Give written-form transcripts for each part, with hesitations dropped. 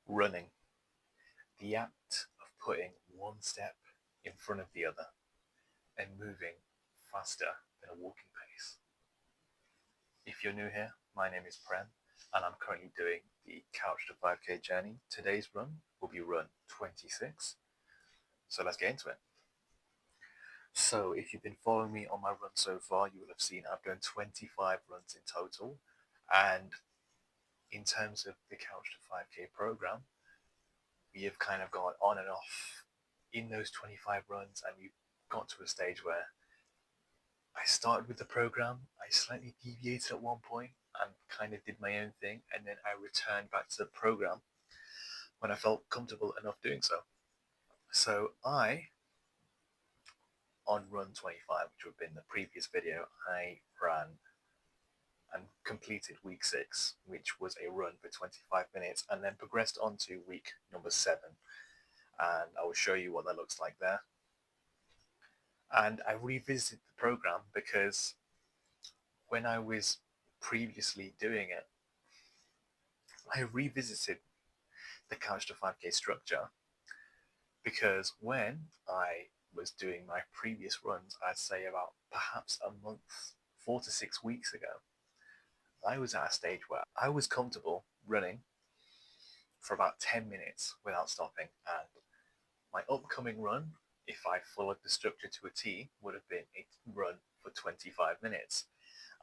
Running, the act of putting one step in front of the other and moving faster than a walking pace. If you're new here, my name is Prem and I'm currently doing the Couch to 5K journey. Today's run will be run 26, so let's get into it. So if you've been following me on my run so far, you will have seen I've done 25 runs in total, and in terms of the Couch to 5K program, we have kind of gone on and off in those 25 runs, and we got to a stage where I started with the program, I slightly deviated at one point and kind of did my own thing, and then I returned back to the program when I felt comfortable enough doing so. So on run 25, which would have been the previous video, I ran and completed week 6, which was a run for 25 minutes, and then progressed on to week number 7. And I will show you what that looks like there. And I revisited the program because when I was previously doing it, I revisited the Couch to 5K structure because when I was doing my previous runs, I'd say about perhaps a month, 4 to 6 weeks ago, I was at a stage where I was comfortable running for about 10 minutes without stopping, and my upcoming run, if I followed the structure to a T, would have been a run for 25 minutes.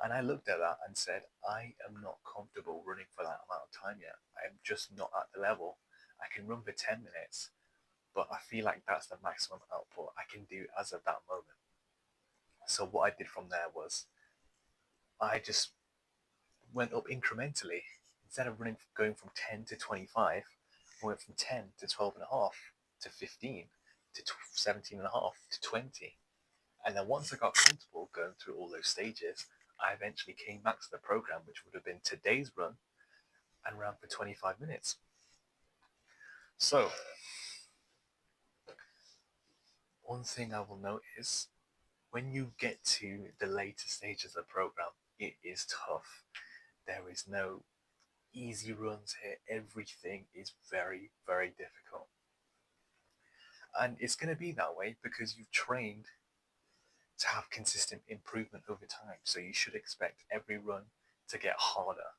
And I looked at that and said, I am not comfortable running for that amount of time yet. I'm just not at the level. I can run for 10 minutes, but I feel like that's the maximum output I can do as of that moment. So what I did from there was I just went up incrementally. Instead of going from 10 to 25, I went from 10 to 12 and a half to 15 to 17 and a half to 20. And then once I got comfortable going through all those stages, I eventually came back to the program, which would have been today's run, and ran for 25 minutes. So, one thing I will note is when you get to the later stages of the program, it is tough. There is no easy runs here. Everything is very, very difficult. And it's going to be that way because you've trained to have consistent improvement over time. So you should expect every run to get harder.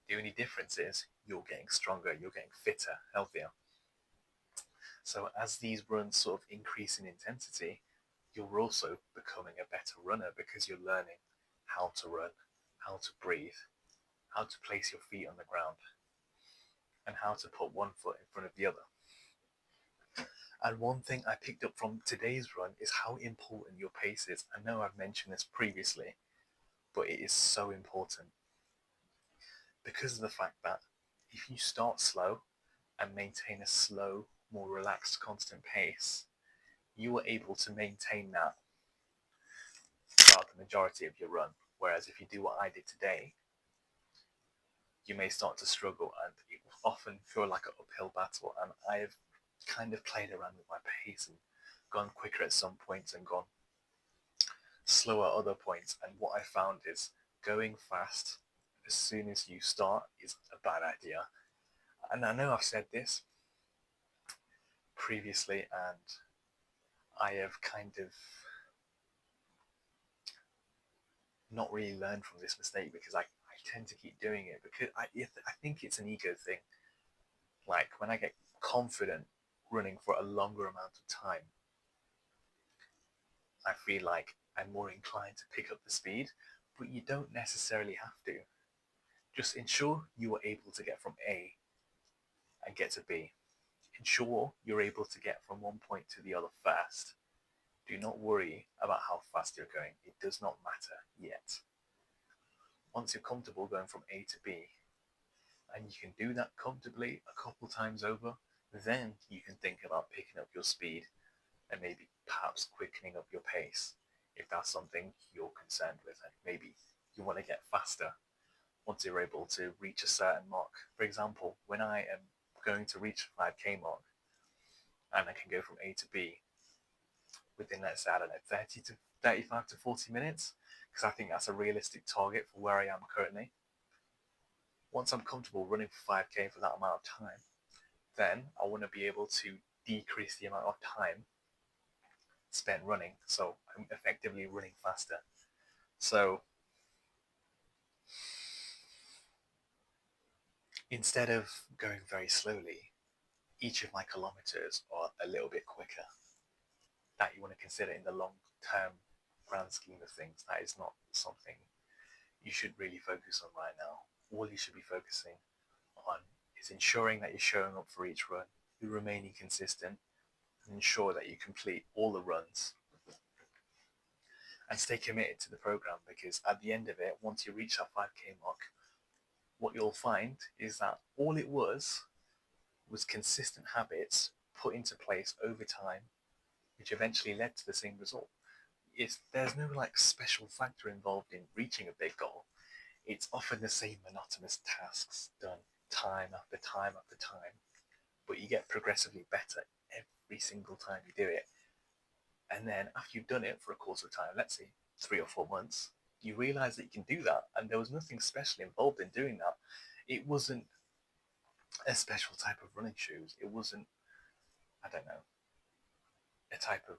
The only difference is you're getting stronger, you're getting fitter, healthier. So as these runs sort of increase in intensity, you're also becoming a better runner because you're learning how to run, how to breathe, how to place your feet on the ground, and how to put one foot in front of the other. And one thing I picked up from today's run is how important your pace is. I know I've mentioned this previously, but it is so important because of the fact that if you start slow and maintain a slow, more relaxed, constant pace, you are able to maintain that throughout the majority of your run. Whereas if you do what I did today, you may start to struggle and it will often feel like an uphill battle. And I have kind of played around with my pace and gone quicker at some points and gone slower at other points. And what I found is going fast as soon as you start is a bad idea. And I know I've said this previously, and I have kind of not really learned from this mistake because I tend to keep doing it because I think it's an ego thing. Like when I get confident running for a longer amount of time, I feel like I'm more inclined to pick up the speed, but you don't necessarily have to. Just ensure you are able to get from A and get to B. Ensure you're able to get from one point to the other fast. Do not worry about how fast you're going. It does not matter yet. Once you're comfortable going from A to B, and you can do that comfortably a couple times over, then you can think about picking up your speed and maybe perhaps quickening up your pace if that's something you're concerned with, and maybe you want to get faster once you're able to reach a certain mark. For example, when I am going to reach the 5K mark and I can go from A to B within, let's say, I don't know, 30 to 35 to 40 minutes, because I think that's a realistic target for where I am currently. Once I'm comfortable running for 5K for that amount of time, then I want to be able to decrease the amount of time spent running, so I'm effectively running faster. So instead of going very slowly, each of my kilometers are a little bit quicker. That you want to consider in the long term grand scheme of things. That is not something you should really focus on right now. All you should be focusing on is ensuring that you're showing up for each run, you're remaining consistent, and ensure that you complete all the runs and stay committed to the program, because at the end of it, once you reach that 5K mark, what you'll find is that all it was consistent habits put into place over time, which eventually led to the same result. There's no like special factor involved in reaching a big goal. It's often the same monotonous tasks done time after time after time, but you get progressively better every single time you do it. And then after you've done it for a course of time, let's say 3 or 4 months, you realize that you can do that, and there was nothing special involved in doing that. It wasn't a special type of running shoes. It wasn't, I don't know, a type of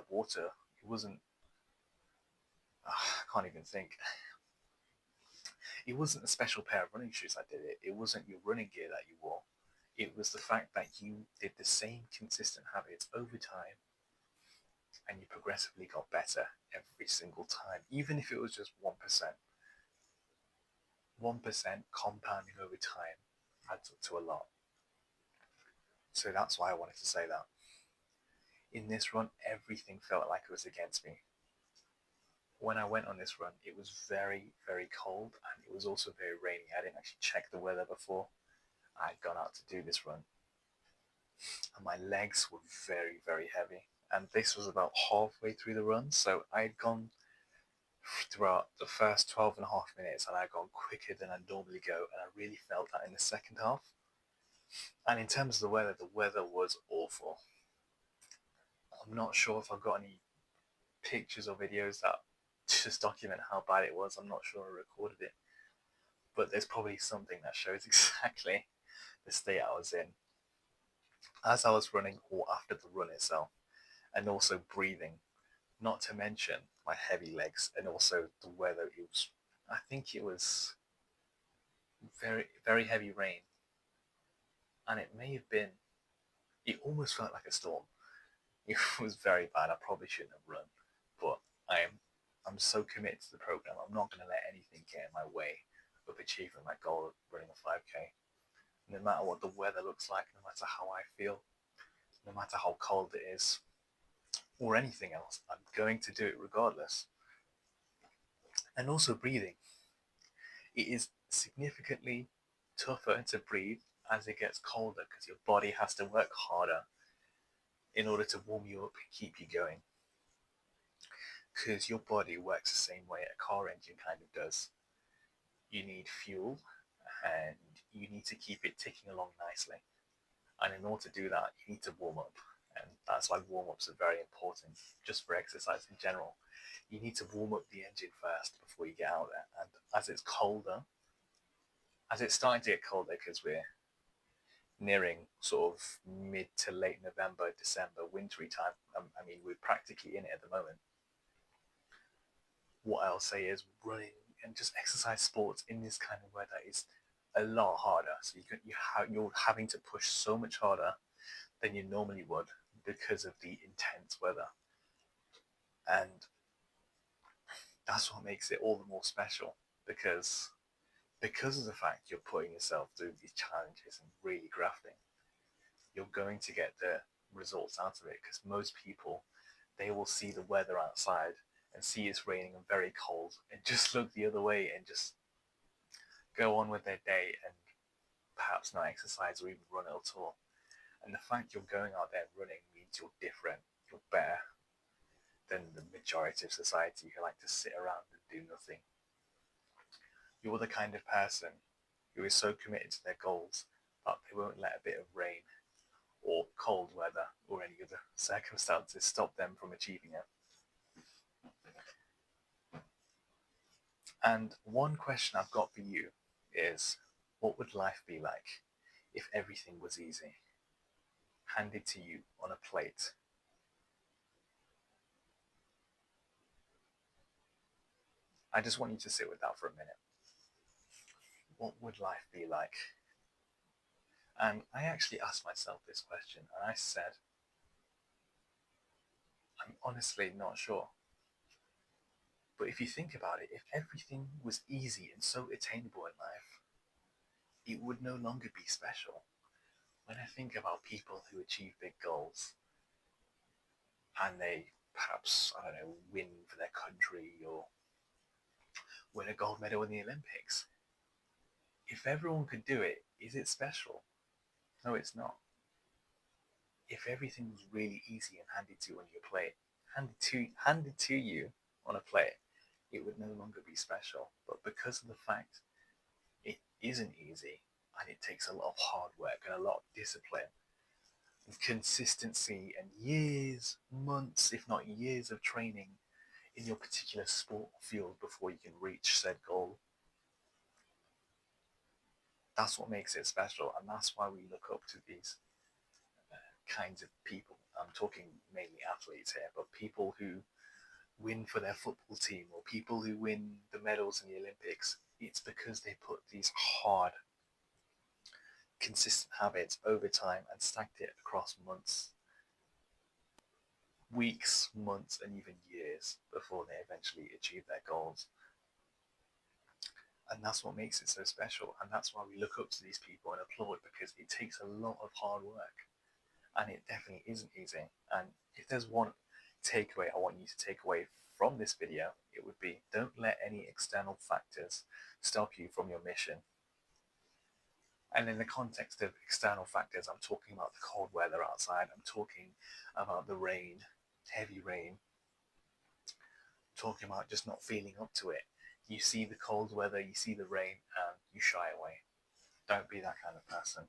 water. It wasn't. I can't even think. It wasn't a special pair of running shoes that did it. It wasn't your running gear that you wore. It was the fact that you did the same consistent habits over time, and you progressively got better every single time, even if it was just 1%. 1% compounding over time adds up to a lot. So that's why I wanted to say that. In this run, everything felt like it was against me. When I went on this run, it was very, very cold, and it was also very rainy. I didn't actually check the weather before I had gone out to do this run. And my legs were very, very heavy. And this was about halfway through the run, so I had gone throughout the first 12 and a half minutes, and I'd gone quicker than I normally go, and I really felt that in the second half. And in terms of the weather was awful. I'm not sure if I've got any pictures or videos that just document how bad it was. I'm not sure I recorded it, but there's probably something that shows exactly the state I was in as I was running or after the run itself, and also breathing, not to mention my heavy legs and also the weather. I think it was very, very heavy rain, and it may have been, it almost felt like a storm. It was very bad. I probably shouldn't have run, but I'm so committed to the program. I'm not going to let anything get in my way of achieving my goal of running a 5K. No matter what the weather looks like, no matter how I feel, no matter how cold it is, or anything else, I'm going to do it regardless. And also breathing. It is significantly tougher to breathe as it gets colder, because your body has to work harder in order to warm you up and keep you going. Because your body works the same way a car engine kind of does. You need fuel, and you need to keep it ticking along nicely. And in order to do that, you need to warm up. And that's why warm ups are very important, just for exercise in general. You need to warm up the engine first before you get out there. And as it's colder, as it's starting to get colder, because we're nearing sort of mid to late November, December, wintry time. I mean, we're practically in it at the moment. What I'll say is running and just exercise sports in this kind of weather is a lot harder. So you're having to push so much harder than you normally would because of the intense weather. And that's what makes it all the more special, because of the fact you're putting yourself through these challenges and really grafting, you're going to get the results out of it. Because most people, they will see the weather outside and see it's raining and very cold and just look the other way and just go on with their day and perhaps not exercise or even run at all. And the fact you're going out there and running means you're different, you're better than the majority of society who like to sit around and do nothing. You're the kind of person who is so committed to their goals that they won't let a bit of rain or cold weather or any other circumstances stop them from achieving it. And one question I've got for you is, what would life be like if everything was easy? handed to you on a plate. I just want you to sit with that for a minute. What would life be like? And I actually asked myself this question, and I said, I'm honestly not sure. But if you think about it, if everything was easy and so attainable in life, it would no longer be special. When I think about people who achieve big goals and they perhaps, I don't know, win for their country or win a gold medal in the Olympics, if everyone could do it, is it special? No, it's not. If everything was really easy and handed to you on your plate, handed to you on a plate, it would no longer be special. But because of the fact it isn't easy and it takes a lot of hard work and a lot of discipline and consistency and years, months, if not years of training in your particular sport field before you can reach said goal, that's what makes it special. And that's why we look up to these kinds of people. I'm talking mainly athletes here, but people who win for their football team or people who win the medals in the Olympics, it's because they put these hard, consistent habits over time and stacked it across months, weeks, months, and even years before they eventually achieve their goals. And that's what makes it so special. And that's why we look up to these people and applaud, because it takes a lot of hard work. And it definitely isn't easy. And if there's one takeaway I want you to take away from this video, it would be, don't let any external factors stop you from your mission. And in the context of external factors, I'm talking about the cold weather outside. I'm talking about the rain, heavy rain. Talking about just not feeling up to it. You see the cold weather, you see the rain, and you shy away. Don't be that kind of person.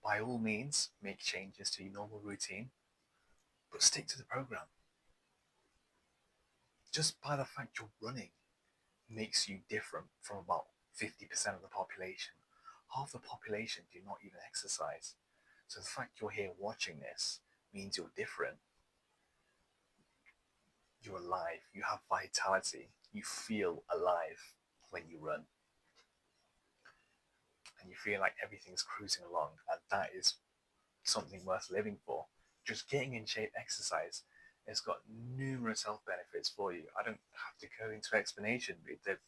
By all means, make changes to your normal routine, but stick to the program. Just by the fact you're running makes you different from about 50% of the population. Half the population do not even exercise. So the fact you're here watching this means you're different. You're alive, you have vitality, you feel alive when you run. And you feel like everything's cruising along, and that is something worth living for. Just getting in shape, exercise, it's got numerous health benefits for you. I don't have to go into explanation. There's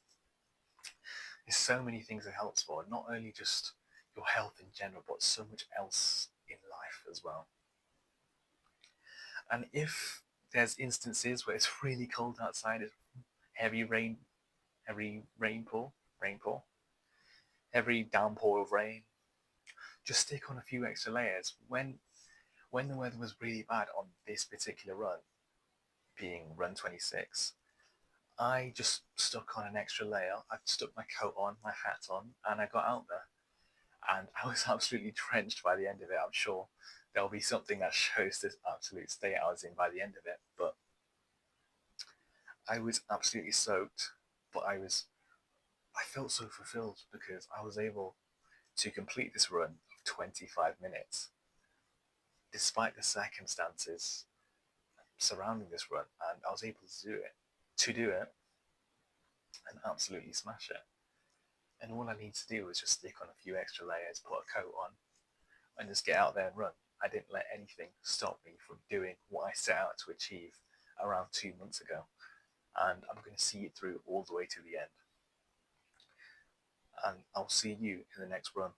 so many things it helps for, not only just your health in general, but so much else in life as well. And if there's instances where it's really cold outside, it's heavy rainfall, heavy downpour of rain, just stick on a few extra layers. When the weather was really bad on this particular run, being run 26, I just stuck on an extra layer. I stuck my coat on, my hat on, and I got out there. And I was absolutely drenched by the end of it. I'm sure there'll be something that shows this absolute state I was in by the end of it. But I was absolutely soaked, but I felt so fulfilled because I was able to complete this run of 25 minutes despite the circumstances surrounding this run, and I was able to do it and absolutely smash it. And all I need to do was just stick on a few extra layers, put a coat on, and just get out there and run. I didn't let anything stop me from doing what I set out to achieve around 2 months ago. And I'm going to see it through all the way to the end. And I'll see you in the next run.